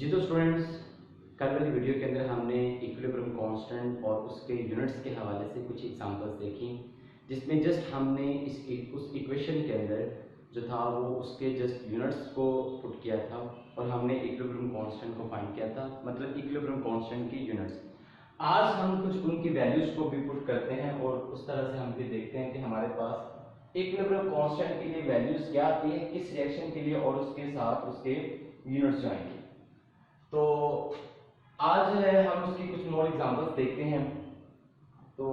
जी तो स्टूडेंट्स, कल वाली वीडियो के अंदर हमने इक्विलिब्रियम कांस्टेंट और उसके यूनिट्स के हवाले से कुछ एग्जांपल्स देखी, जिसमें जस्ट हमने उस इक्वेशन के अंदर जो था वो उसके जस्ट यूनिट्स को पुट किया था और हमने इक्विलिब्रियम कांस्टेंट को फाइंड किया था, मतलब इक्विलिब्रियम कांस्टेंट की यूनिट्स। आज हम कुछ उनकी वैल्यूज को भी पुट करते हैं और उस तरह से हम भी देखते हैं कि हमारे पास इक्विलिब्रियम कांस्टेंट के लिए वैल्यूज क्या आती है, किस रिएक्शन के लिए, और उसके साथ उसके यूनिट्स जो आएंगे। तो आज है हम उसकी कुछ मोर एग्जांपल्स देखते हैं। तो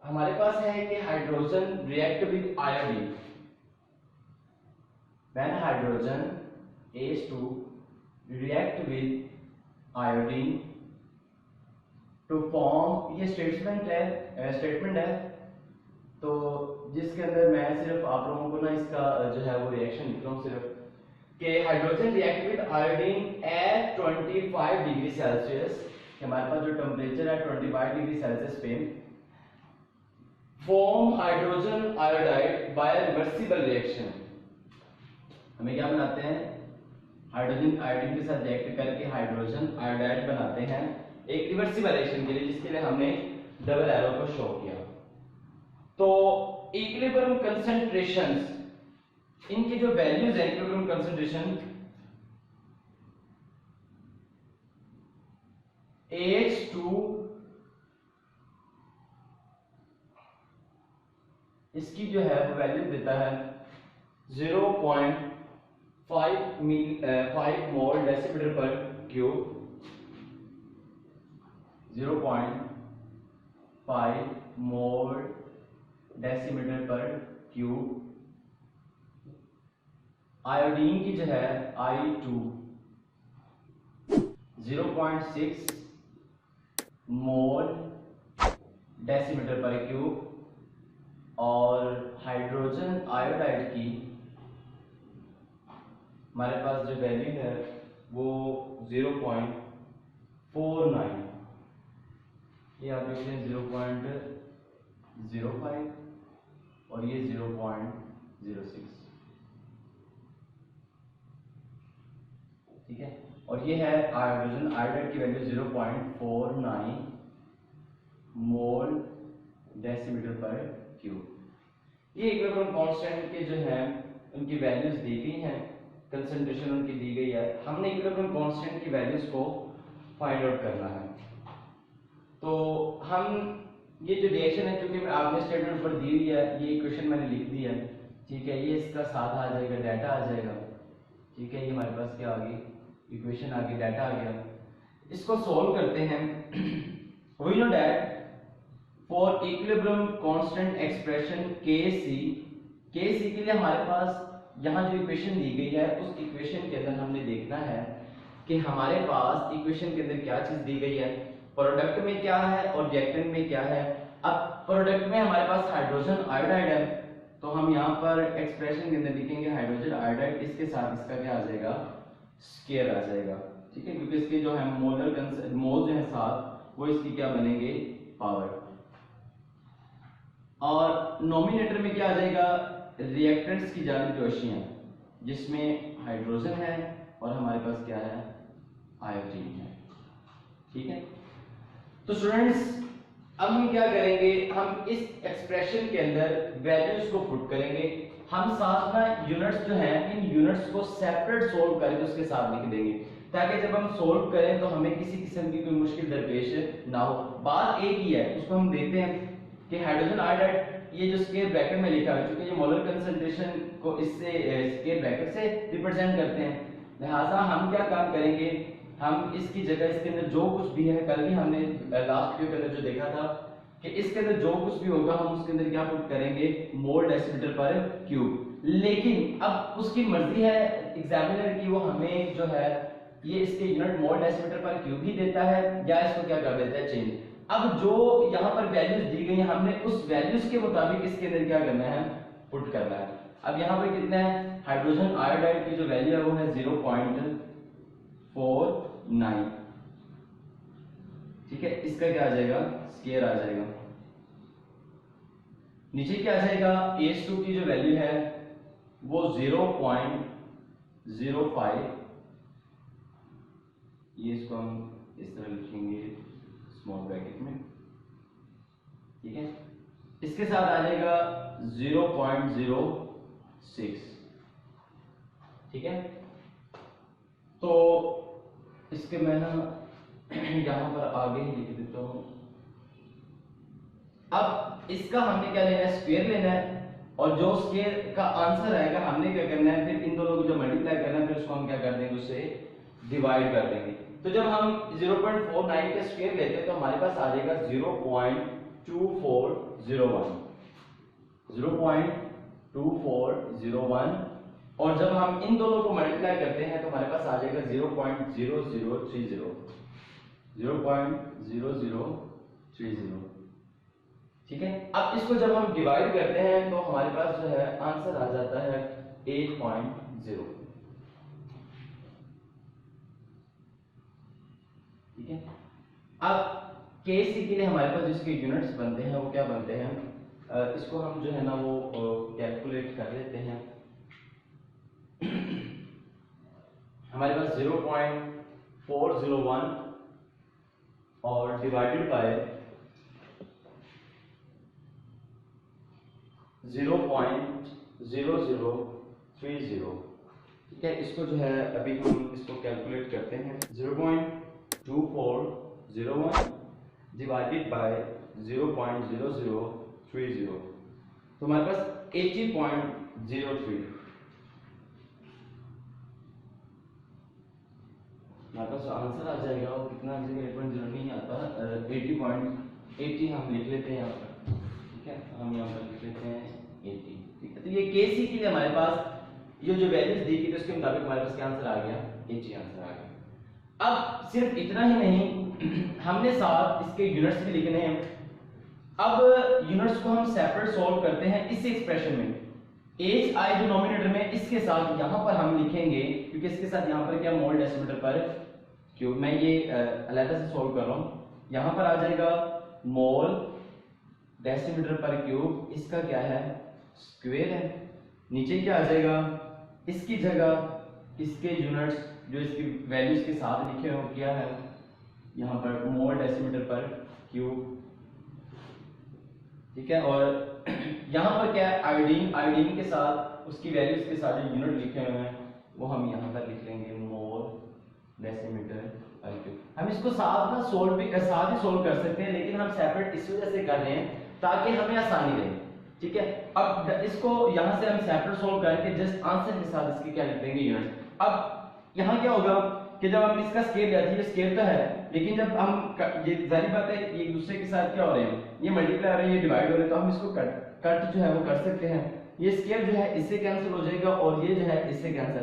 हमारे पास है कि hydrogen react with iodine, when hydrogen H2 react with iodine to form, ये स्टेटमेंट है तो जिसके अंदर मैं सिर्फ आप लोगों को ना इसका जो है वो रिएक्शन लिख रहा हूँ सिर्फ कि hydrogen react with iodine at 25 degree Celsius, हमारे पास जो टेम्परेचर है 25 डिग्री सेल्सियस पे, form hydrogen iodide by reversible reaction. हमें क्या बनाते हैं, हाइड्रोजन आयोडीन के साथ रिएक्ट करके हाइड्रोजन आयोडाइड बनाते हैं एक रिवर्सिबल रिएक्शन के लिए, जिसके लिए हमने डबल एरो को शो किया। तो इक्विलिब्रियम कंसंट्रेशंस, इनकी जो वैल्यूज है इक्विलिब्रियम कंसंट्रेशन H2, इसकी जो है वो वैल्यू देता है 0.5 मोल डेसीमीटर पर क्यूब, 0.5 मोल डेसीमीटर पर क्यूब। आयोडीन की जो है I2 0.6 मोल डेसीमीटर पर क्यूब, और हाइड्रोजन आयोडाइड की हमारे पास जो वैल्यू है वो 0.49, ये आप देख लें 0.05 और ये 0.06, ठीक है। और ये है हाइड्रोजन आयोडाइड की वैल्यू 0.49 मोल डेसीमीटर पर क्यूब। ये इक्विलिब्रियम कांस्टेंट के जो है उनकी वैल्यूज दी गई हैं, कंसंट्रेशन उनकी दी गई है, हमने इक्विलिब्रियम कांस्टेंट की वैल्यूज को फाइंड आउट करना है। तो हम ये जो रिएक्शन है, क्योंकि आपने स्टेटमेंट ऊपर दी हुई है, ये इक्वेशन मैंने लिख दी है, ठीक है, ये इसका साथ आ जाएगा, डाटा आ जाएगा, ठीक है, ये हमारे पास क्या आ गई, इक्वेशन आ गई, डाटा आ गया। इसको सॉल्व करते हैं। We know that for equilibrium constant expression Kc के लिए हमारे पास यहाँ जो इक्वेशन दी गई है उस इक्वेशन के अंदर हमने देखना है कि हमारे पास इक्वेशन के अंदर क्या चीज दी गई है, प्रोडक्ट में क्या है और रिएक्टेंट में क्या है। अब प्रोडक्ट में हमारे पास हाइड्रोजन आयोडाइड है, तो हम यहाँ पर एक्सप्रेशन के अंदर लिखेंगे हाइड्रोजन आयोडाइड, इसके साथ इसका क्या आ जाएगा, स्केयर आ जाएगा, ठीक है, क्योंकि इसके जो है मोल जो है साथ वो इसकी क्या बनेंगे, पावर। और नोमिनेटर में क्या आ जाएगा, रिएक्टेंट्स की जानिब जो अशियां, जिसमें हाइड्रोजन है और हमारे पास क्या है, आयोडीन है, ठीक है। तो स्टूडेंट्स, अब हम क्या करेंगे, हम इस एक्सप्रेशन के अंदर वैल्यूज को पुट करेंगे, हम साथ में यूनिट्स जो हैं इन यूनिट्स को सेपरेट सोल्व करके उसके साथ लिख देंगे, ताकि जब हम सोल्व करें तो हमें किसी किस्म की कोई मुश्किल दरपेश ना हो। बात एक ही है, उसको हम देखते हैं कि हाइड्रोजन आयोडाइड, ये जो स्क्वायर ब्रैकेट में लिखा है, क्योंकि ये मोलर कंसंट्रेशन को इससे स्क्वायर ब्रैकेट से रिप्रेजेंट करते हैं, लिहाजा हम क्या काम करेंगे, हम इसकी जगह इसके अंदर जो कुछ भी है, कल भी हमने लास्ट वीडियो के अंदर जो देखा था कि इसके अंदर जो कुछ भी होगा हम उसके अंदर क्या पुट करेंगे, मोल डेसीमीटर पर क्यूब। लेकिन अब उसकी मर्जी है एग्जामिनर की, वो हमें जो है ये इसके यूनिट मोल डेसीमीटर पर क्यूब ही देता है या इसको क्या कर देता है, चेंज। अब जो यहाँ पर वैल्यूज दी गई है, हमने उस वैल्यूज के मुताबिक इसके अंदर क्या करना है, पुट करना है। अब यहाँ पर कितना है, हाइड्रोजन आयोडाइड की जो वैल्यू है वो है 0.49, ठीक है, इसका क्या आ जाएगा, स्क्वायर आ जाएगा। नीचे क्या आ जाएगा, H2 की जो वैल्यू है वो 0.05 ये इसको हम इस तरह लिखेंगे स्मॉल ब्रैकेट में, ठीक है। इसके साथ आ जाएगा 0.06, ठीक है। तो इसके मैं ना यहां पर आगे ही लिख देता हूं। अब इसका हमने क्या लेना है, स्क्वायर लेना है, और जो स्क्वायर का आंसर आएगा हमने क्या करना है, फिर इन दोनों को जो मल्टीप्लाई करना है, फिर उसको हम क्या कर देंगे, उससे डिवाइड कर देंगे। तो जब हम 0.49 का स्क्वायर लेते हैं तो हमारे पास आ जाएगा 0.2401, और जब हम इन दोनों को मल्टीप्लाई करते हैं तो हमारे पास आ जाएगा 0.0030, ठीक है। अब इसको जब हम डिवाइड करते हैं तो हमारे पास जो है आंसर आ जाता है 8.0, ठीक है। अब KC के लिए हमारे पास जिसके यूनिट्स बनते हैं वो क्या बनते हैं, इसको हम जो है ना वो कैलकुलेट कर लेते हैं। हमारे पास 0.401 और डिवाइडेड बाय 0.0030, ठीक है। इसको जो है अभी हम इसको कैलकुलेट करते हैं। 0.2401 डिवाइडेड बाय 0.0030, तो हमारे पास 80.03, हमारे पास आंसर आ जाएगा। और कितना आ जाएगा, 8.0 नहीं आता, 80.80 हम लिख लेते हैं यहाँ पर, ठीक है। हम यहाँ पर लिख लेते हैं 80, ठीक है। तो ये KC के लिए हमारे पास ये जो वैल्यूज दी गई तो उसके मुताबिक हमारे पास क्या आंसर आ गया, 80 आंसर आ गया। अब सिर्फ इतना ही नहीं, हमने साथ इसके यूनिट्स भी लिखने हैं। अब यूनिट्स को हम सेपरेट सॉल्व करते हैं इस एक्सप्रेशन में। HI जो नोमिनेटर में, इसके साथ यहाँ पर हम लिखेंगे, क्योंकि इसके साथ यहाँ पर क्या मोल डेसीमीटर पर क्यूब, मैं ये अलग से सॉल्व कर रहा हूँ। यहाँ पर आ जाएगा मोल डेसीमीटर पर क्यूब, इसका क्या है, स्क्वायर है। नीचे क्या आ जाएगा, इसकी जगह इसके यूनिट्स जो इसकी वैल्यूज के साथ लिखे हो क्या है, यहाँ पर मोल डेसीमीटर पर क्यूब, ठीक है। और यहाँ पर क्या है, आयोडीन के साथ उसकी वैल्यूज के साथ जो यूनिट लिखे हुए हैं वो हम यहाँ पर लिख लेंगे मोल डेसीमीटर पर क्यूब। हम इसको साथ ही सोल्व कर सकते हैं, लेकिन हम सेपरेट इस वजह से कर रहे हैं ताकि हमें आसानी रहे, ठीक है। अब इसको यहाँ से हम सेपरेट सोल्व करके जस्ट आंसर के साथ इसके क्या लिख देंगे, यूनिट। अब यहाँ क्या होगा कि जब हम इसका स्केल लेते हैं, ये स्केल तो है, लेकिन जब हम ये जाहिर बात है एक दूसरे के साथ क्या हो रहे हैं, ये मल्टीप्लाई हो रहे हैं, ये डिवाइड हो रहे हैं, तो हम इसको कट जो है वो कर सकते हैं। ये स्केल जो है इससे कैंसिल हो जाएगा और ये जो है इससे कैंसिल।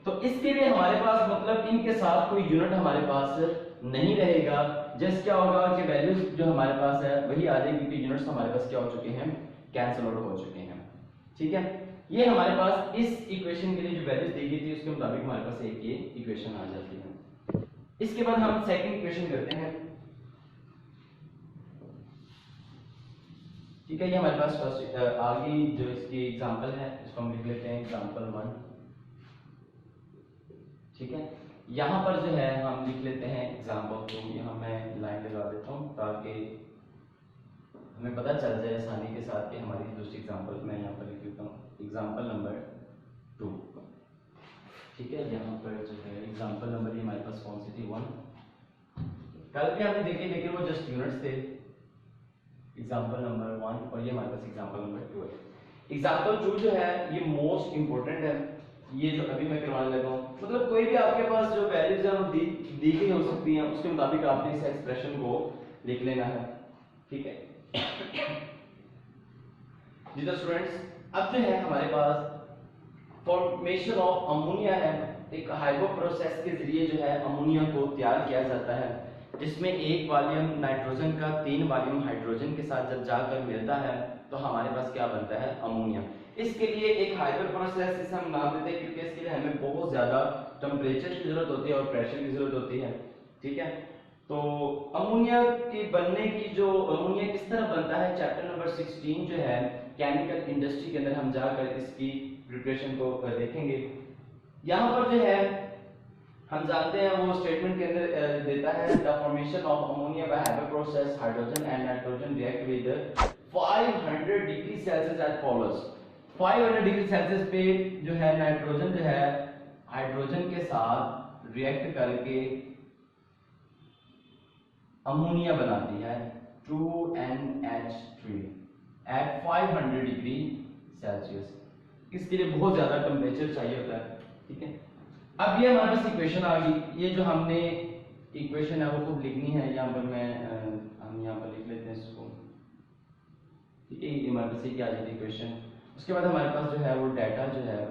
तो इसके लिए हमारे पास मतलब इनके साथ कोई यूनिट हमारे पास नहीं रहेगा। जस्ट क्या होगा कि वैल्यूज जो हमारे पास है वही आ जाएगी, क्योंकि यूनिट्स हमारे पास क्या हो चुके हैं, कैंसिल आउट हो चुके हैं, ठीक है। ये हमारे पास इस इक्वेशन के लिए जो वैल्यूज दी गई थी उसके मुताबिक हमारे पास एक ये इक्वेशन आ जाती है। इसके बाद हम सेकंड इक्वेशन करते हैं, ठीक है। ये हमारे पास फर्स्ट आगे जो इसकी एग्जांपल है इसको हम लिख लेते हैं एग्जांपल 1, ठीक है। यहाँ पर जो है हम लिख लेते हैं एग्जांपल 2, यहाँ मैं लाइन लगा देता हूँ ताकि हमें पता चल जाए आसानी के साथ कि हमारी दूसरी एग्जांपल मैं यहाँ पर लिख देता हूँ एग्जांपल नंबर 2, ठीक है। यहाँ पर जो है एग्जांपल नंबर ये हमारे पास कौन सी थी, 1। कल भी हमने देखी, लेकिन वो जस्ट यूनिट्स थे। एग्जांपल नंबर 1 और ये हमारे पास एग्जांपल नंबर 2 है। एग्जांपल 2 जो है ये मोस्ट इंपॉर्टेंट है, ये जो अभी मैं करवाने लगा हूँ। मतलब कोई भी आपके पास जो वैल्यूज है वो दी गई हो सकती हैं, उसके मुताबिक आपने इस एक्सप्रेशन को लिख लेना है, ठीक है। जी तो स्टूडेंट्स, अब जो है हमारे पास फॉर्मेशन ऑफ अमोनिया है। एक हाइड्रो प्रोसेस के जरिए जो है अमोनिया को तैयार किया जाता है, जिसमें एक वॉल्यूम नाइट्रोजन का 3 वॉल्यूम हाइड्रोजन के साथ जब जाकर मिलता है तो हमारे पास क्या बनता है, अमोनिया। इसके लिए एक हाइड्रो प्रोसेस इसे हम नाम देते हैं, क्योंकि इसके लिए हमें बहुत ज्यादा टेम्परेचर की जरूरत होती है और प्रेशर की जरूरत होती है, ठीक है। तो अमोनिया के बनने की जो अमोनिया किस तरह बनता है, चैप्टर नंबर 16 जो है केमिकल इंडस्ट्री के अंदर हम जाकर इसकी प्रिपरेशन को देखेंगे। यहाँ पर जो है हम जानते हैं वो स्टेटमेंट के अंदर देता है the formation of ammonia by Haber process hydrogen and nitrogen react with 500 degree Celsius as follows. 500 degree Celsius पे जो है नाइट्रोजन जो है हाइड्रोजन के साथ रिएक्ट करके अमोनिया बनाती है 2NH3 एट 500 डिग्री सेल्सियस। इसके लिए बहुत ज्यादा टेम्परेचर चाहिए होता है, ठीक है। अब ये हमारे पास इक्वेशन आ गई। ये जो हमने इक्वेशन है वो खुद लिखनी है, यहाँ पर हम यहाँ पर लिख लेते हैं इसको, ठीक है। ये हमारे पास ये क्या आ जाती है इक्वेशन। उसके बाद हमारे पास जो है वो डाटा जो है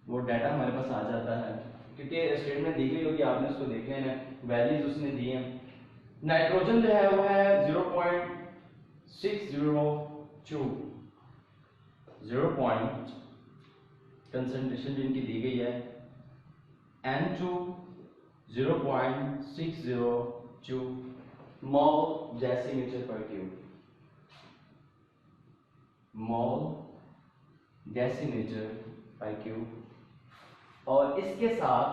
वो डाटा हमारे पास आ जाता है, क्योंकि स्टेटमेंट दी गई होगी, आपने उसको देख लेना है, वैल्यूज उसने दी हैं। नाइट्रोजन जो है वो है 0.602 कंसंट्रेशन जो इनकी दी गई है। N2 0.602 मोल डेसीमीटर पर क्यूब, मोल डेसीमीटर पर क्यूब। और इसके साथ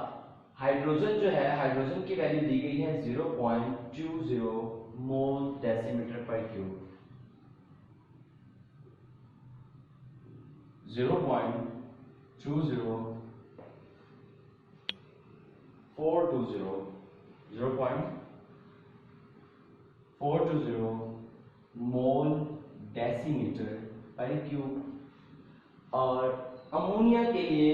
हाइड्रोजन जो है, हाइड्रोजन की वैल्यू दी गई है 0.20 मोल डेसीमीटर पर क्यूब, 0.420 मोल डेसीमीटर पर क्यूब। और अमोनिया के लिए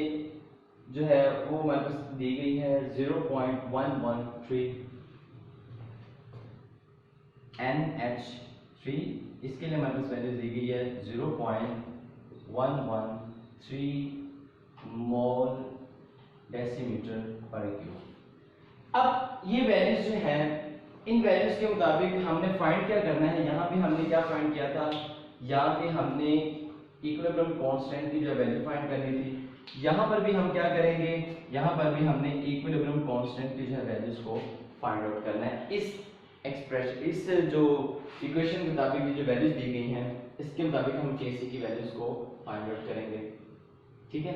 जो है वो हमारे पास दी गई है 0.113 NH3। इसके लिए हमारे पास वैल्यू दी गई है 0.113 मोल डेसीमीटर पर क्यूब। अब ये वैल्यूज जो हैं, इन वैल्यूज के मुताबिक हमने फाइंड क्या करना है। यहाँ पे हमने क्या फाइंड किया था, यहाँ पे हमने इक्विलिब्रियम कांस्टेंट की जो वैल्यू फाइंड करनी थी। यहाँ पर भी हम क्या करेंगे, यहाँ पर भी हमने इक्विलिब्रियम कांस्टेंट की जो है वैल्यूज को फाइंड आउट करना है। इस एक्सप्रेशन, इस जो इक्वेशन के मुताबिक जो वैल्यूज दी गई हैं, इसके मुताबिक हम Kc की वैल्यूज को फाइंड आउट करेंगे, ठीक है।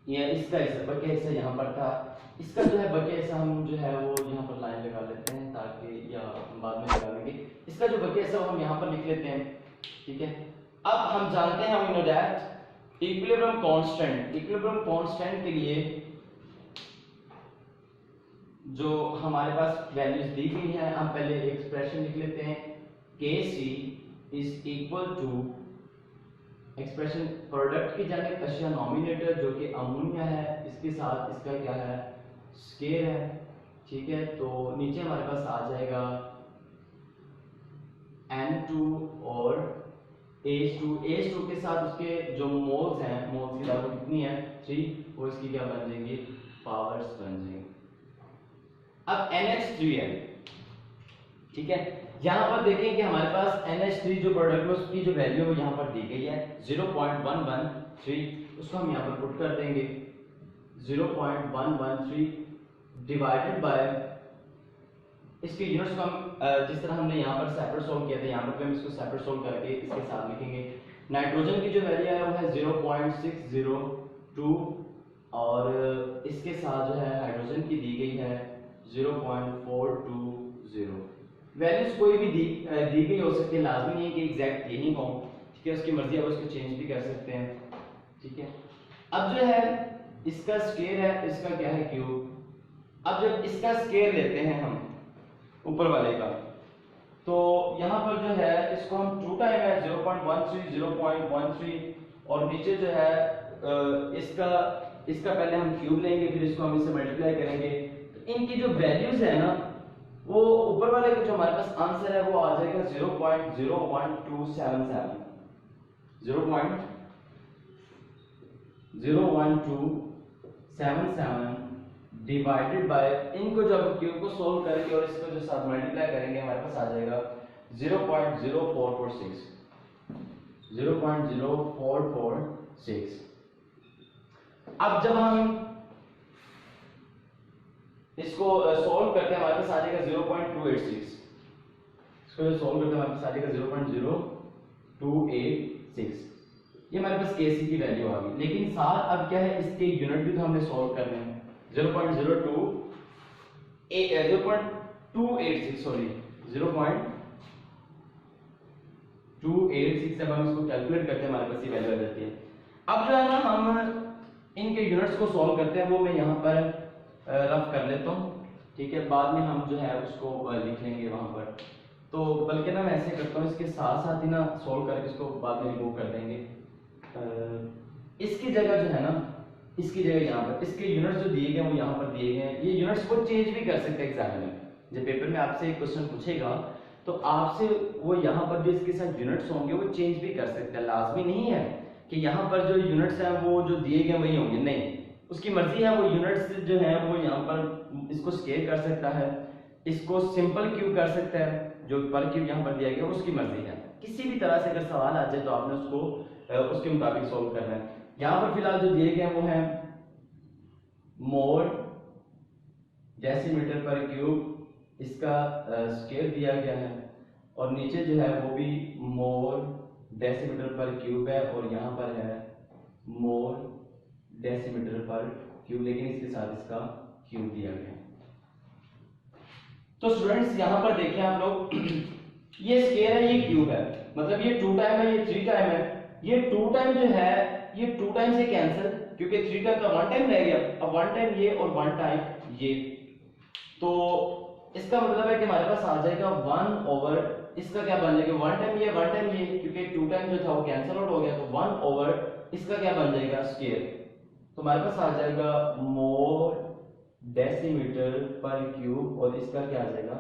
ये इसका हिस्सा, बकिया हिस्सा यहाँ पर था। इसका जो है बकिया हिस्सा हम जो है वो यहाँ पर लाइन लगा लेते हैं, ताकि या बाद में लगा लेंगे। इसका जो बकिया हिस्सा हम यहाँ पर लिख लेते हैं, ठीक है। अब हम जानते हैं, हम नो दैट इक्विलिब्रियम कांस्टेंट के लिए जो हमारे पास वैल्यूज दी गई हैं, हम पहले एक्सप्रेशन लिख लेते हैं। Kc is equal to expression product की जानिब अशिया नॉमिनेटर जो कि अमोनिया है, इसके साथ इसका क्या है, स्केयर है, ठीक है। तो नीचे हमारे पास आ जाएगा N2 और H2 के साथ उसके जो मोल्स हैं, मोल्स की वैल्यू कितनी है 3, वो इसकी क्या बन जाएंगी, पावर्स बन जाएंगी। अब NH3 है, ठीक है। यहाँ पर देखें कि हमारे पास NH3 जो प्रोडक्ट में उसकी जो वैल्यू है वो यहाँ पर दी गई है 0.113, उसको हम यहाँ पर पुट कर देंगे 0.113 डिवाइडेड बाय इसके यूनिट्स को हम जिस तरह हमने यहाँ पर सेपरेट सोल्व किया था, यहाँ पर हम इसको सेपरेट सोल्व करके इसके साथ लिखेंगे। नाइट्रोजन की जो वैल्यू है वो है 0.602 और इसके साथ जो है हाइड्रोजन की दी गई है 0.420। वैल्यूज कोई भी दी गई हो सकती है, लाजमी नहीं है कि एग्जैक्ट यही हो, ठीक है। उसकी मर्जी, आप उसको चेंज भी कर सकते हैं, ठीक है। अब जो है इसका स्क्वायर है, इसका क्या है क्यूब। अब जब इसका स्क्वायर लेते हैं हम ऊपर वाले का, तो यहाँ पर जो है इसको हम 2 टाइम है 0.13 और नीचे जो है इसका पहले हम क्यूब लेंगे, फिर इसको हम इससे मल्टीप्लाई करेंगे। तो इनकी जो वैल्यूज है ना, वो ऊपर वाले का जो हमारे पास आंसर है वो आ जाएगा 0.01277 डिवाइडेड बाय, इनको जब क्यूब को सोल्व करके और इसको जो साथ मल्टीप्लाई करेंगे हमारे पास आ जाएगा 0.0446। अब जब हम इसको सॉल्व करते हैं हमारे पास आ जाएगा 0.286। इसको सॉल्व करते हैं हमारे पास आ जाएगा 0.0286। ये हमारे पास Kc की वैल्यू आ गई। लेकिन साथ अब क्या है, इसके यूनिट भी तो हमने सॉल्व करने हैं। 0.286 सॉरी 0.286 जब हम इसको कैलकुलेट करते हैं हमारे पास ये वैल्यू आ जाती है। अब जो है ना हम इनके यूनिट्स को सॉल्व करते हैं, वो मैं यहाँ पर रफ कर लेता हूँ, ठीक है, बाद में हम जो है उसको लिख लेंगे वहाँ पर। तो बल्कि ना मैं ऐसे करता हूँ, इसके साथ साथ ही ना सॉल्व करके इसको बाद में रिमूव कर देंगे। इसकी जगह जो है ना, इसकी जगह यहाँ पर इसके यूनिट्स जो दिए गए वो यहाँ पर दिए गए हैं। ये यूनिट्स को चेंज भी कर सकते हैं एग्जामिनर, जब पेपर में आपसे एक क्वेश्चन पूछेगा तो आपसे वो यहाँ पर जो इसके साथ यूनिट्स होंगे वो चेंज भी कर सकते हैं। लाजमी नहीं है कि यहाँ पर जो यूनिट्स हैं वो जो दिए गए वही होंगे, नहीं, उसकी मर्जी है। वो यूनिट्स जो है वो यहाँ पर इसको स्केल कर सकता है, इसको सिंपल क्यूब कर सकता है, जो पर क्यूब यहाँ पर दिया गया उसकी मर्जी है। किसी भी तरह से अगर सवाल आ जाए तो आपने उसको उसके मुताबिक सॉल्व करना है। यहाँ पर फिलहाल जो दिए गए वो है मोल डेसीमीटर पर क्यूब, इसका स्केल दिया गया है, और नीचे जो है वो भी मोल डेसीमीटर पर क्यूब है, और यहाँ पर है मोल डेसीमीटर पर क्यूब, लेकिन इसके साथ इसका क्यूब दिया गया है। तो स्टूडेंट्स यहाँ पर देखें आप लोग, ये स्केल है, ये क्यूब है, मतलब ये 2 टाइम है, ये 3 टाइम है। ये 2 टाइम जो है ये 2 टाइम से कैंसिल, क्योंकि 3 टाइम का 1 टाइम रह गया, अब 1 टाइम ये और 1 टाइम ये, तो इसका मतलब है कि हमारे पास आ जाएगा 1 ओवर, इसका क्या बन जाएगा 1 टाइम ये 1 टाइम ये, क्योंकि 2 टाइम जो था वो कैंसिल आउट हो गया, तो 1 ओवर इसका क्या बन जाएगा स्केल, तो हमारे पास आ जाएगा मोल डेसीमीटर पर क्यूब, और इसका क्या आ जाएगा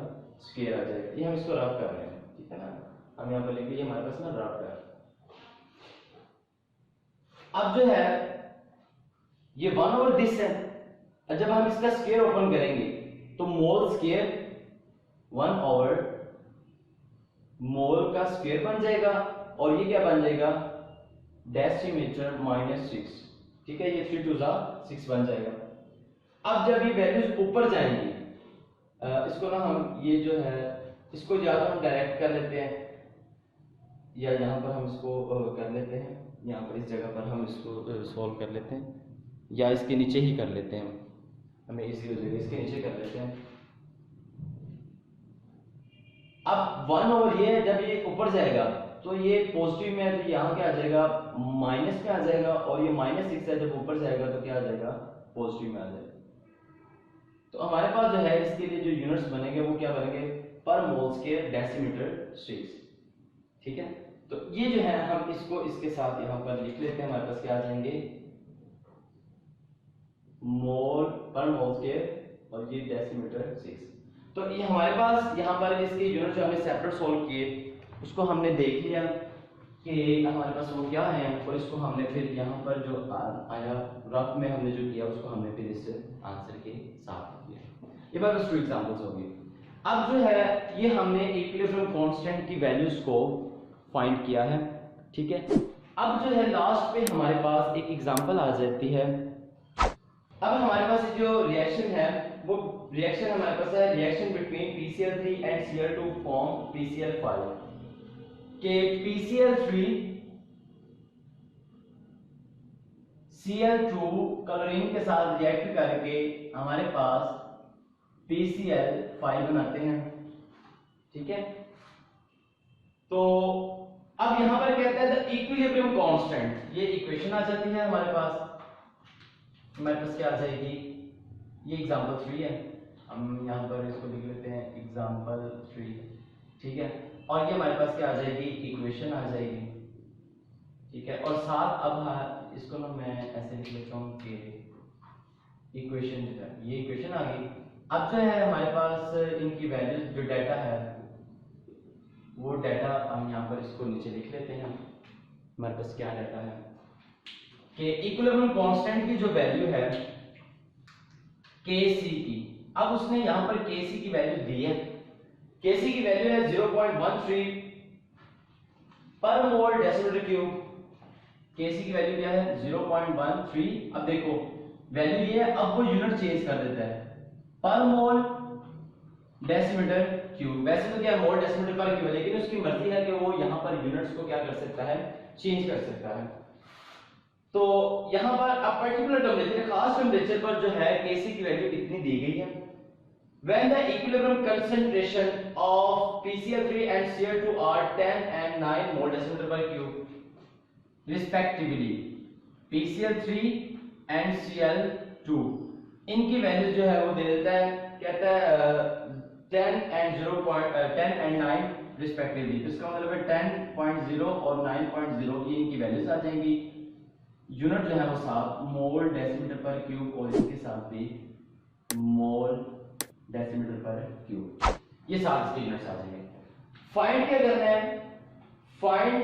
स्केल आ जाएगा। ये हम इसको रफ कर रहे हैं, ठीक है ना, हम यहाँ पर लिखेंगे ये हमारे पास ना रफ कर। अब जो है ये 1 ओवर दिस है, जब हम इसका स्केल ओपन करेंगे तो मोल स्केल 1 ओवर मोल का स्क्वायर बन जाएगा, और ये क्या बन जाएगा डेसीमीटर -6, ठीक है, ये 3 2 6 बन जाएगा। अब जब ये वैल्यूज ऊपर जाएंगी, इसको ना हम ये जो है इसको या तो हम डायरेक्ट कर लेते हैं, या यहाँ पर हम इसको कर लेते हैं, यहाँ पर इस जगह पर हम इसको सॉल्व कर लेते हैं, या इसके नीचे ही कर लेते हैं, हमें इजी हो जाएगा, इसके नीचे कर लेते हैं। अब 1 ओवर ये जब ये ऊपर जाएगा तो ये पॉजिटिव में है, तो यहाँ क्या आ जाएगा माइनस में आ जाएगा, और ये -6 है, जब ऊपर जाएगा तो क्या आ जाएगा पॉजिटिव में आ जाएगा। तो हमारे पास जो है इसके लिए जो यूनिट्स बनेंगे वो क्या बनेंगे पर मोल स्क्वायर डेसीमीटर 6, ठीक है। तो ये जो है हम इसको इसके साथ यहाँ पर लिख लेते हैं, हमारे पास क्या आ जाएंगे मोल पर मोल स्क्वायर, और ये डेसीमीटर 6। तो ये हमारे पास यहाँ पर इसके यूनिट जो हमने सेपरेट सॉल्व किए उसको हमने देख लिया कि हमारे पास वो क्या है, और इसको हमने फिर यहाँ पर जो आया रफ में हमने जो किया उसको हमने फिर इस आंसर के साथ किया। ये बार 2 एग्जांपल्स हो गए। अब जो है ये हमने इक्विलिब्रियम कांस्टेंट की वैल्यूज को फाइंड किया है, ठीक है। अब जो है लास्ट पे हमारे पास एक एग्जांपल आ जाती है। अब हमारे पास जो रिएक्शन है वो रिएक्शन हमारे पास है reaction between PCl3 and Cl2 form PCl5, के PCl3 Cl2 क्लोरीन के साथ रिएक्ट करके हमारे पास PCl5 बनाते हैं, ठीक है। तो अब यहां पर कहता है द इक्विलिब्रियम कांस्टेंट, ये इक्वेशन आ जाती है हमारे पास क्या आ जाएगी, ये एग्जांपल 3 है, हम यहां पर इसको लिख लेते हैं एग्जांपल 3, ठीक है। और ये हमारे पास क्या आ जाएगी इक्वेशन आ जाएगी, ठीक है। और साथ अब इसको ना मैं ऐसे लिख लेता हूं कि इक्वेशन जो है ये इक्वेशन आ गई। अब जो है हमारे पास इनकी वैल्यूज जो डाटा है वो डाटा हम यहाँ पर इसको नीचे लिख लेते हैं। हमारे पास क्या डाटा है कि इक्विलिब्रियम कांस्टेंट की जो वैल्यू है Kc की, अब उसने यहाँ पर Kc की वैल्यू दी है, Kc की वैल्यू है 0.13 पर मोल डेसीमीटर क्यूब। Kc की वैल्यू क्या है 0.13। अब देखो वैल्यू ये है, अब वो यूनिट चेंज कर देता है पर मोल डेसीमीटर क्यूब। वैसे तो क्या मोल डेसीमीटर पर क्यूब है, लेकिन उसकी मर्जी है कि वो यहाँ पर यूनिट्स को क्या कर सकता है चेंज कर सकता है। तो यहां पर अब पर्टिकुलर टेम्परेचर, खास टेम्परेचर पर जो है Kc की वैल्यू कितनी दी गई है। When the equilibrium concentration of PCl3 and Cl2 are 10 and 9 mole decimeter per cube respectively, PCl3 and Cl2 इनकी वैल्यू जो है वो दे देता है, कहता है 10 and 9 रिस्पेक्टिवली। तो इसका मतलब है 10.0 और 9.0 ये इनकी वैल्यूज आ जाएंगी। यूनिट जो है वो साथ मोल डेसीमीटर पर क्यूब और इसके साथ भी मोल डेसीमीटर पर क्यूब, ये सात इसके यूनिट्स आ जाएंगे। फाइंड क्या करना है, find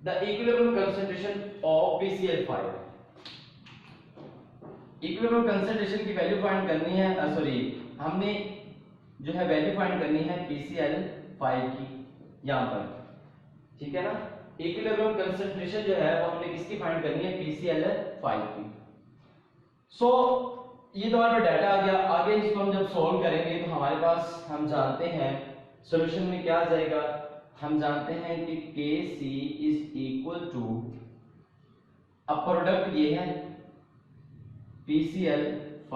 the equilibrium concentration of PCl5। Equilibrium concentration की वैल्यू फाइंड करनी है, हमने जो है वैल्यू फाइंड करनी है PCl5 की यहां पर, ठीक है ना। इक्विलिब्रियम कंसंट्रेशन जो है वो हमने किसकी फाइंड करनी है, PCl5 की। सो ये तो हमारे पास डाटा आ गया। आगे इसको हम जब सॉल्व करेंगे तो हमारे पास, हम जानते हैं सॉल्यूशन में क्या आ जाएगा, हम जानते हैं कि Kc इज इक्वल टू, अब प्रोडक्ट ये है PCl5,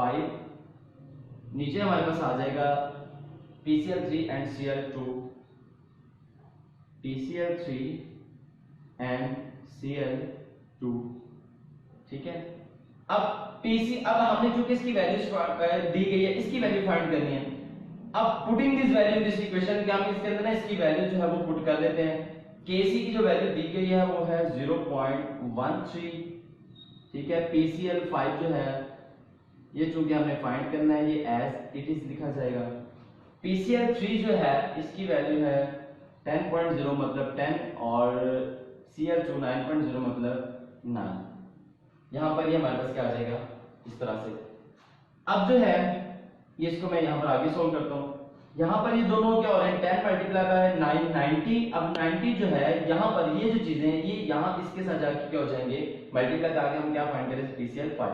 नीचे हमारे पास आ जाएगा PCl3 and Cl2, PCl3 and Cl2, ठीक है। अब हमने जो इसकी वैल्यू दी गई है, इसकी वैल्यू फाइंड करनी है। अब putting this value in this equation, क्या हम इसके अंदर ना इसकी वैल्यू जो है वो पुट कर देते हैं। Kc की जो वैल्यू दी गई है वो है 0.13, ठीक है। PCl5 जो है ये चूंकि हमने फाइंड करना है, ये एज इट इज लिखा जाएगा। PCl3 जो है इसकी वैल्यू है 10.0 मतलब 10 और Cl2 9.0 मतलब 9। यहां पर ये हमारे पास क्या आ जाएगा इस तरह से। अब जो है ये इसको मैं यहां पर आगे सोल्व करता हूं। यहां पर ये दोनों क्या हो रहे हैं, 10 मल्टीप्लाई बाय 9 90। अब 90 जो है यहां पर ये जो चीजें हैं ये यहां इसके साथ जाके क्या हो जाएंगे, मल्टीप्लाई करके हम क्या फाइंड करें, PCl5।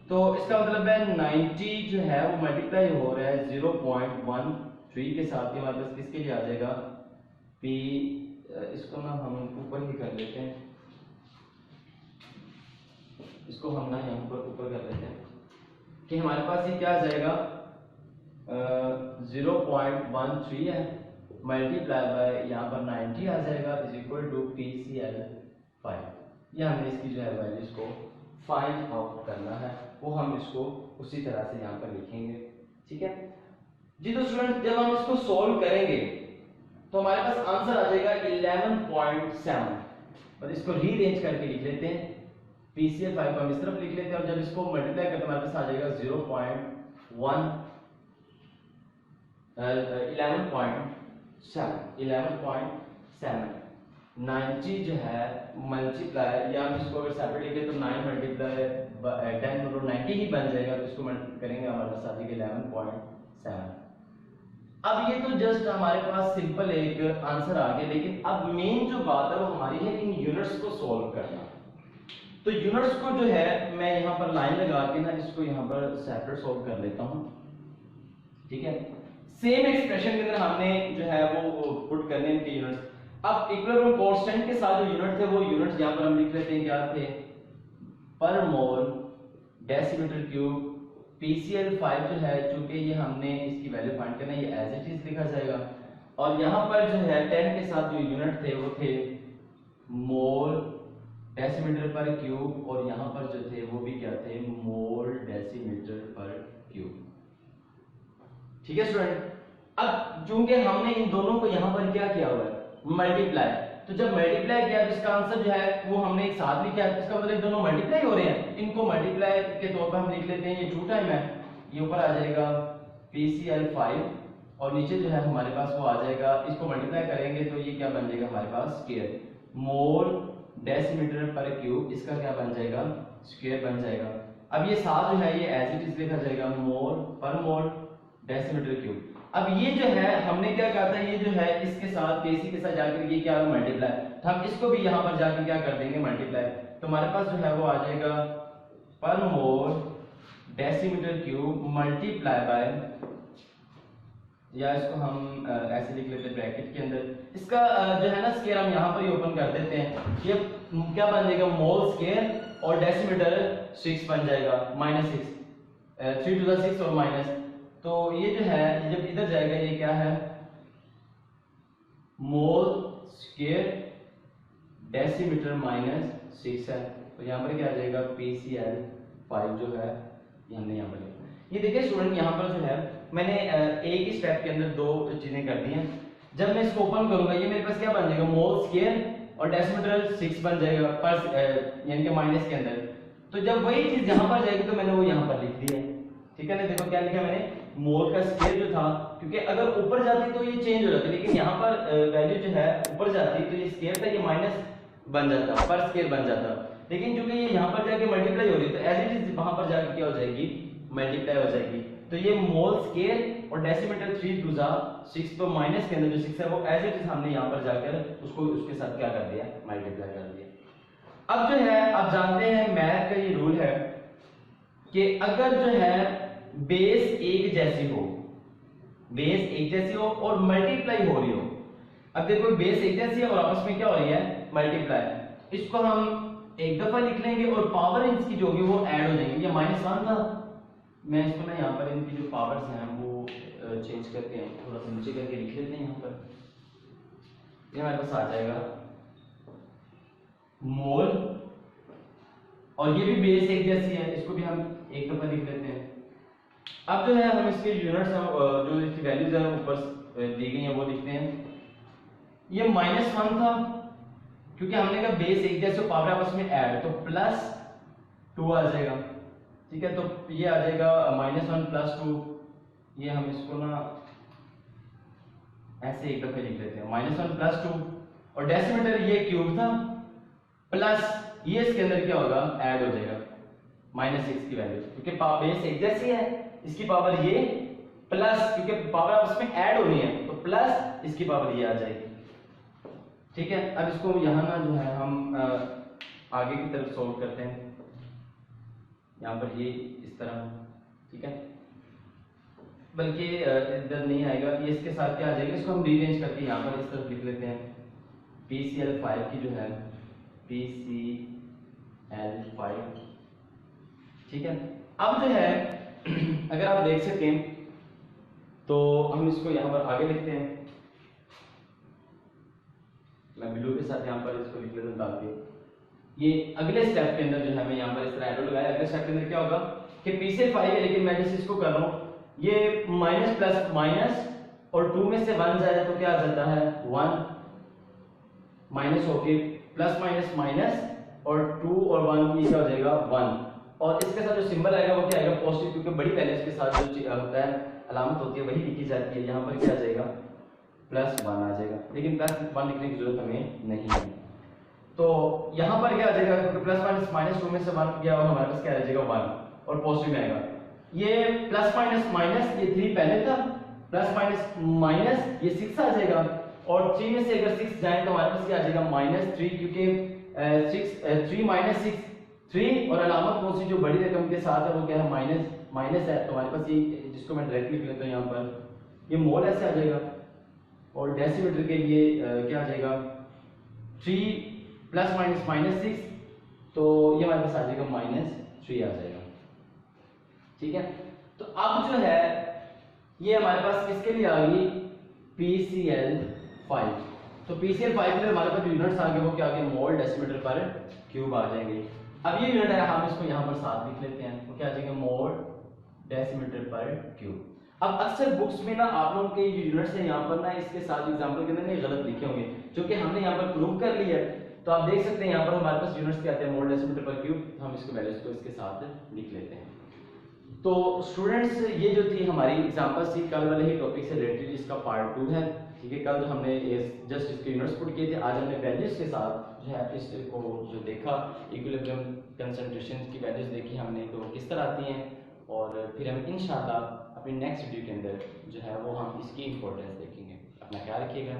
तो इसका मतलब है 90 जो है वो मल्टीप्लाई हो रहा है 0.13 के साथ, ये हमारे पास किसके लिए आ जाएगा P, इसको ना हम ऊपर ही कर लेते हैं, इसको हम ना यहाँ पर ऊपर कर लेते हैं कि हमारे पास ये क्या आ जाएगा 0.13 है मल्टीप्लाई बाय यहाँ पर 90 आ जाएगा इज इक्वल टू PCl5। ये हमने इसकी जो है वैल्यूज को फाइंड आउट करना है, वो हम इसको उसी तरह से यहाँ पर लिखेंगे, ठीक है जी। तो स्टूडेंट जब हम इसको सोल्व करेंगे तो हमारे पास आंसर आ जाएगा 11.7, और इसको रीअरेंज करके लिख लेते हैं। PCl5 को हम इस तरफ लिख लेते हैं और जब इसको मल्टीप्लाई करते हैं हमारे पास आ जाएगा 11.7। 90 जो है मल्टीप्लाई, या हम इसको अगर सेपरेट लिखे तो 9 मल्टीप्लाई 10 और 90 ही बन जाएगा, तो इसको करेंगे हमारे पास आ जाएगा 11.7। अब ये तो जस्ट हमारे पास सिंपल एक आंसर आ गया, लेकिन अब मेन जो बात है वो हमारी है इन यूनिट्स को सॉल्व करना। तो यूनिट्स को जो है मैं यहाँ पर लाइन लगा के ना इसको यहाँ पर सेपरेट सॉल्व कर लेता हूँ, ठीक है। सेम एक्सप्रेशन के अंदर हमने जो है वो पुट करने इनके यूनिट्स। अब इक्विलिब्रियम कांस्टेंट के साथ जो यूनिट थे वो यूनिट्स यहाँ पर हम लिख लेते हैं, क्या थे, पर मोल डेसीमीटर क्यूब। PCl5 जो है चूंकि ये हमने इसकी वैल्यू फाइंड करना है, ये एज इट इज लिखा जाएगा। और यहाँ पर जो है 10 के साथ जो यूनिट थे वो थे मोल डेसीमीटर पर क्यूब, और यहाँ पर जो थे वो भी क्या थे, मोल डेसीमीटर पर क्यूब, ठीक है स्टूडेंट। अब चूंकि हमने इन दोनों को यहाँ पर क्या किया हुआ है, मल्टीप्लाई, तो जब मल्टीप्लाई किया तो इसका आंसर जो है वो हमने एक साथ लिखा है, इसका मतलब दोनों मल्टीप्लाई हो रहे हैं। इनको मल्टीप्लाई के तौर पर हम लिख लेते हैं, ये 2 टाइम है, ये ऊपर आ जाएगा PCl5 और नीचे जो है हमारे पास वो आ जाएगा, इसको मल्टीप्लाई करेंगे तो ये क्या बन जाएगा हमारे पास, स्क्वायर मोल डेसीमीटर पर क्यूब, इसका क्या बन जाएगा, स्क्वायर बन जाएगा। अब ये साथ जो है ये एज इट इज लिखा जाएगा, मोल पर मोल डेसीमीटर क्यूब। अब ये जो है हमने क्या कहा था, ये जो है इसके साथ Kc के साथ जाकर ये क्या है मल्टीप्लाई, तो हम इसको भी यहाँ पर जाकर क्या कर देंगे, मल्टीप्लाई। तो हमारे पास जो है वो आ जाएगा पर मोल डेसीमीटर क्यूब मल्टीप्लाई बाय, या इसको हम ऐसे लिख लेते हैं ब्रैकेट के अंदर, इसका जो है ना स्क्वायर हम यहाँ पर ही ओपन कर देते हैं, ये क्या बन जाएगा, मोल स्क्वायर और डेसीमीटर 6 बन जाएगा, -6, 3 to the 6 और माइनस, तो ये जो है जब इधर जाएगा ये क्या है, मोल स्क्वायर डेसीमीटर -6 है, तो यहाँ पर क्या आ जाएगा PCl 5 जो है ये हमने यहाँ पर लिखा। ये देखिए स्टूडेंट यहाँ पर जो है मैंने एक ही स्टेप के अंदर दो चीजें कर दी हैं। जब मैं इसको ओपन करूंगा ये मेरे पास क्या बन जाएगा, मोल स्क्वायर और डेसीमीटर 6 बन जाएगा पर यानी कि माइनस के अंदर। तो जब वही चीज यहाँ पर जाएगी तो मैंने वो यहाँ पर लिख दी है, ठीक है ना। देखो क्या लिखा मैंने, मोल का स्क्वायर जो था, क्योंकि अगर ऊपर जाती तो ये चेंज हो जाती, लेकिन यहाँ पर वैल्यू जो है ऊपर जाती तो ये स्क्वायर था ये माइनस बन जाता, पर स्क्वायर बन जाता। लेकिन क्योंकि ये यहाँ पर जाके मल्टीप्लाई हो रही है तो एज इट इज वहां पर जाके क्या हो जाएगी, मल्टीप्लाई हो जाएगी। तो ये मोल स्क्वायर और डेसीमीटर 3 टू 6, तो माइनस के अंदर जो 6 है वो एज इट इज हमने यहाँ पर जाकर उसको उसके साथ क्या कर दिया, मल्टीप्लाई कर दिया। अब जो है आप जानते हैं मैथ का ये रूल है कि अगर जो है बेस एक जैसी हो, बेस एक जैसी हो और मल्टीप्लाई हो रही हो, अब देखो बेस एक जैसी है और आपस में क्या हो रही है, मल्टीप्लाई, इसको हम एक दफा लिख लेंगे और पावर इनकी जो होगी वो ऐड हो जाएंगी। ये -1 था, मैं इसको ना यहाँ पर इनकी जो पावर्स हैं वो चेंज करके थोड़ा सा नीचे करके लिख लेते हैं यहाँ पर, ये हमारे पास आ जाएगा मोल, और ये भी बेस एक जैसी है, इसको भी हम एक दफा लिख लेते हैं। अब जो है हम इसके यूनिट्स जो इसकी वैल्यूज है ऊपर दी गई हैं वो लिखते हैं। ये -1 था क्योंकि हमने कहा बेस एक जैसे पावर आपस में ऐड, तो +2 आ जाएगा, ठीक है। तो ये आ जाएगा -1 + 2, ये हम इसको ना ऐसे एक दफे लिख लेते हैं, -1 + 2, और डेसीमीटर ये क्यूब था प्लस ये इसके अंदर क्या होगा, ऐड हो जाएगा -6 की वैल्यू, क्योंकि बेस एक जैसी है, इसकी पावर ये प्लस, क्योंकि पावर आपस में ऐड होनी है तो प्लस इसकी पावर ये आ जाएगी, ठीक है। अब इसको यहाँ ना जो है हम आगे की तरफ सॉल्व करते हैं, यहाँ पर ये इस तरह, ठीक है, बल्कि इधर नहीं आएगा, ये इसके साथ क्या आ जाएगा, इसको हम रीअरेंज करके यहाँ पर इस तरफ लिख लेते हैं। PCl 5 की जो है PCl 5, ठीक है। अब जो है अगर आप देख सकें तो हम इसको यहाँ पर आगे लिखते हैं, मैं ब्लू के साथ यहाँ पर इसको लिख लेता हूँ डाल के। ये अगले स्टेप के अंदर जो है मैं यहाँ पर इस तरह एरो लगाया, अगले स्टेप के अंदर क्या होगा कि PCl 5 है, लेकिन मैं जिस इसको कर रहा हूँ ये माइनस प्लस माइनस और 2 में से 1 जाए तो क्या आ जाता है 1, माइनस होके प्लस माइनस माइनस और 2 और 1 ये क्या हो जाएगा 1, और इसके साथ जो सिंबल आएगा वो क्या आएगा पॉजिटिव, क्योंकि बड़ी वैल्यूज के साथ जो होता है अलामत होती है वही लिखी जाती है। यहाँ पर क्या आ जाएगा +1 आ जाएगा, लेकिन +1 लिखने की जरूरत हमें नहीं है। तो यहाँ पर क्या आ जाएगा, क्योंकि प्लस माइनस माइनस 2 में से 1 गया और हमारे पास क्या आ जाएगा 1 और पॉजिटिव में आएगा। ये प्लस माइनस माइनस ये 3 पहले था, प्लस माइनस माइनस ये 6 आ जाएगा, और 3 में से अगर 6 जाए तो हमारे पास क्या आ जाएगा -3, क्योंकि 3 माइनस 6 3 और अलामत कौन सी जो बड़ी रकम के साथ है वो क्या है माइनस है, तो हमारे पास ये जिसको मैं डायरेक्ट लिख लेता हूँ यहाँ पर ये मोल ऐसे आ जाएगा, और डेसीमीटर के लिए क्या आ जाएगा 3 प्लस माइनस -6, तो ये हमारे पास आ जाएगा -3 आ जाएगा, ठीक है। तो अब जो है ये हमारे पास किसके लिए आ गई PCl 5, तो PCl 5 के लिए हमारे पास यूनिट्स आ गए वो क्या आ गए मोल डेसीमीटर पर क्यूब आ जाएंगे। अब ये यूनिट है हम इसको यहाँ पर साथ लिख लेते हैं, वो क्या आ जाएगा मोल डेसीमीटर पर क्यूब। अब अक्सर बुक्स में ना आप लोगों के यूनिट्स है यहाँ पर ना इसके साथ एग्जांपल के अंदर गलत लिखे होंगे, जो कि हमने यहाँ पर प्रूव कर लिया है। तो आप देख सकते हैं यहाँ पर हमारे पास यूनिट्स क्या आते हैं मोल डेसीमीटर पर क्यूब, हम इसको वैल्यूज को इसके साथ लिख लेते हैं। तो स्टूडेंट्स ये जो थी हमारी एग्जांपल्स थी कल वाले ही टॉपिक से रिलेटेड, इसका पार्ट 2 है, ठीक है। कल जो हमने जस्ट इसके यूनिट्स पुट किए थे, आज हमने वैल्यूज के साथ जो है इसको जो देखा, इक्विलिब्रियम कंसंट्रेशन की वैल्यूज देखी हमने तो किस तरह आती हैं, और फिर हम इंशाल्लाह अपनी नेक्स्ट वीडियो के अंदर जो है वो हम इसकी इंपॉर्टेंस देखेंगे। अपना ख्याल रखिएगा।